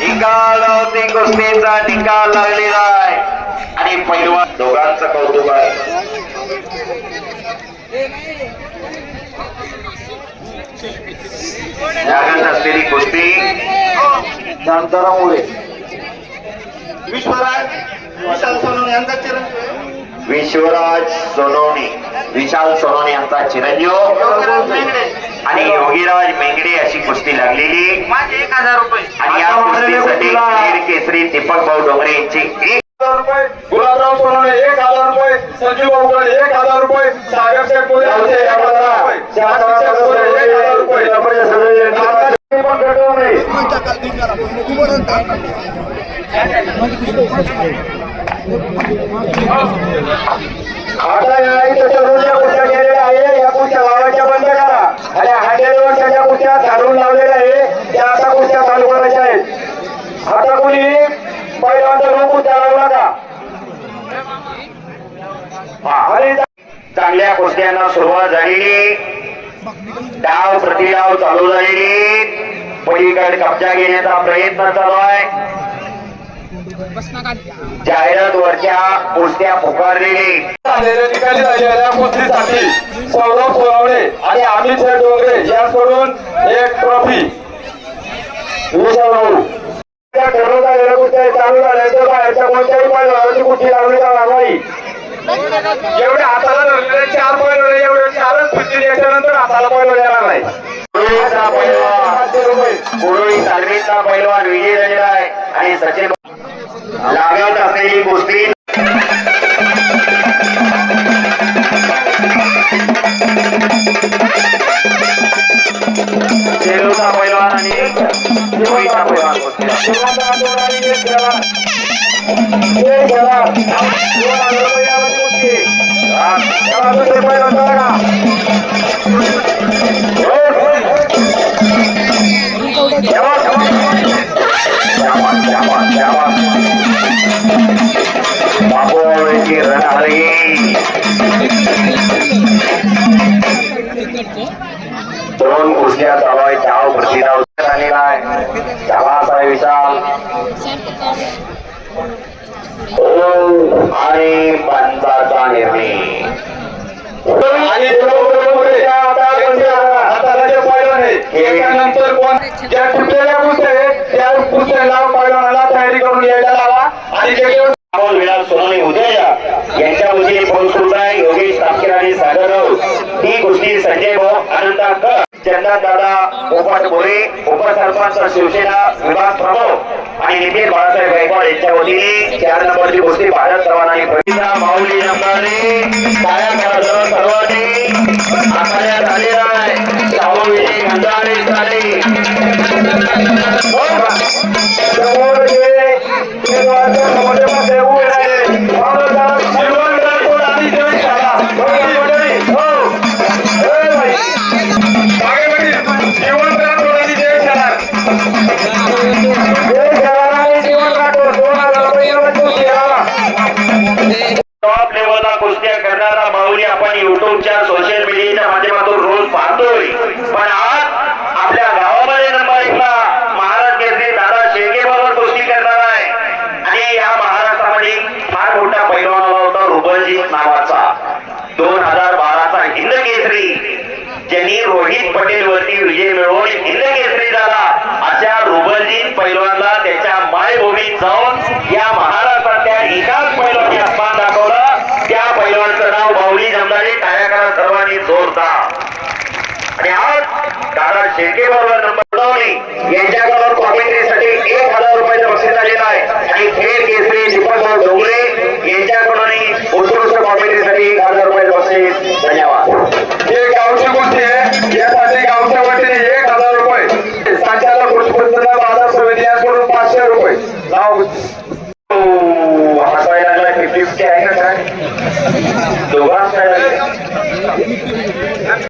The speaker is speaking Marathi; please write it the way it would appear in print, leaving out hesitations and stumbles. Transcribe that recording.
निकाल लावती कुस्तीचा निकाल लागलेला आहे आणि पैलवान दोघांचं कौतुक आहे. जागत असलेली कुस्ती नंतरामुळे विश्वराज सोनवणे विशाल सोनवणे यांचा चिरंजीव आणि योगीराज मेंगडे अशी कुस्ती लागलेली 1000 रुपये आणि या कुस्तीसाठी वीर केसरी दीपक भाऊ डोंगरे यांची 1000 रुपये, गुलाबराव सोनवणे 1000 रुपये, संजीव भाऊ 1000 रुपये, सागर शेख मोरे 1000 आता या इथं सर्वच्या कुठ्या गेलेल्या आहे. या कुठ्या लावायच्या बंद करा आणि हांडेवर त्याच्या कुठ्या घालून लावलेल्या आहे त्या आता कुठ्या चालू करायच्या आहेत. आता कोणी पहिल्यांदा लोक कुठ्या लावू नका. आणि चांगल्या कुस्त्यांना सुरुवात झालेली, डाव प्रतिडाव चालू झालेली, पलीकडे कब्जा घेण्याचा प्रयत्न चालू आहे. जाहिरात वरच्या कुस्त्या पुकारलेली ठिकाणी झालेल्या कुस्तीसाठी सौरभ सोनवणे आणि अमित डोंगरे यांकडून एक ट्रॉफी ठरवता गेल्या कुस्त्या चालू झाल्यानंतर बाहेरच्या कोणत्याही पैलवानाची कुस्ती लावली जाणार नाही. एवढे हाताला धरलेले 4 पैलवान एवढे 4च कुस्ती याच्यानंतर हाताला पैलवान येणार नाही. तालमीचा पैलवान विजय झालेला आहे आणि सचिन लागत असलेली कुस्ती चेरूचा पैलवान आणि दिवाळीचा पैलवान बाबूची रणहरी दोन कुस्त्या चालू आहे. डाव प्रतिडाव झालेला आहे. डावाचा विशाल आणि पंचाचा निर्णय आणि हाताला जे पैलवान आहे त्याच्यानंतर कोण ज्या तुटलेल्या कुस्त्या आहेत त्या कुस्त्याला पैलवानाला तयारी करून यायला लावा. आणि विलास सोनवणे उदय यांच्या वतीने पुरस्कृत आहे. योगेश तापकीर आणि सागर राऊत. ही कुस्ती संजय भाऊ अनंताकर, चंदन दादा पोपट मोरे, उपसरपंच शिवसेना विभाग प्रमुख आणि नितीन बाळासाहेब गायकवाड यांच्या वतीने 4 नंबरची कुस्ती भारत चव्हाण आणि प्रतिभा माऊली नंबरने टाळ्या करा सर्वांनी आखाड्यात आलेला आहे. शाहू विजय गंधारे सारे टॉप लेवलला कुस्त्या करणारा माऊली आपण युट्यूबच्या सोशल मीडियाच्या माध्यमातून रोज पाहतोय. पण आज आपल्या गावामध्ये नंबर 1ला महाराज केसरी दादा शेळके बरोबर कुस्ती करणार आहे. आणि या महाराष्ट्रामध्ये फार मोठा पैलवान होता रुबलजी नावाचा 2012चा हिंद केसरी, ज्यांनी रोहित पटेल वरती विजय मिळवून हिंद केसरी झाला. अशा रुबलजी पैलवानला त्याच्या मायभूमीत जाऊन या महाराष्ट्रातल्या एकाच पैलवानी अपमान दाखवला. त्या पैलवानचं नाव माऊली जमदारे. टाळ्या करा सर्वांनी जोरदार. आणि आज दादा शेळके बरोबर नंबर यांच्याकडून कॉमेंट्री